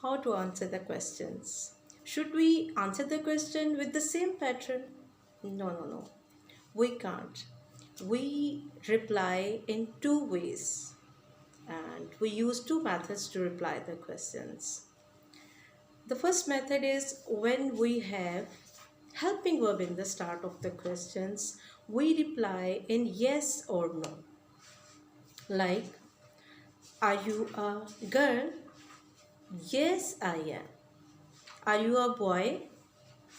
how to answer the questions. Should we answer the question with the same pattern? No, no, no. We can't. We reply in two ways, and we use two methods to reply the questions. The first method is when we have helping verb in the start of the questions, we reply in yes or no. Like, are you a girl? Yes, I am. Are you a boy?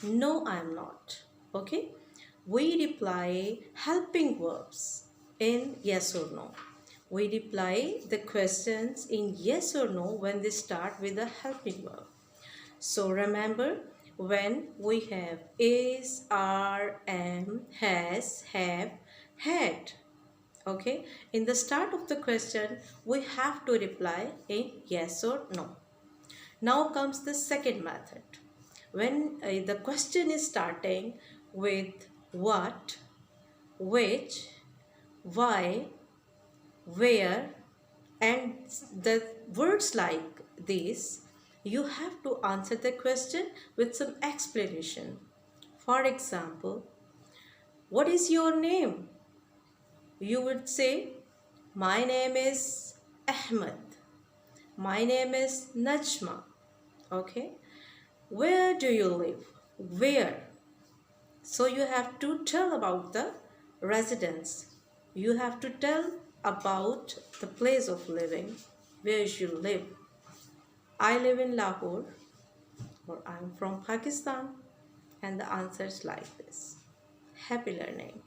No, I am not. Okay? We reply helping verbs in yes or no. We reply the questions in yes or no when they start with a helping verb. So remember, when we have is, are, am, has, have, had. Okay? In the start of the question, we have to reply in yes or no. Now comes the second method. When the question is starting with what, which, why, where, and the words like this, you have to answer the question with some explanation. For example, what is your name? You would say, my name is Ahmed. My name is Najma. Okay. Where do you live? Where? So you have to tell about the residence. You have to tell about the place of living, where you live. I live in Lahore, or I'm from Pakistan. And the answer is like this. Happy learning.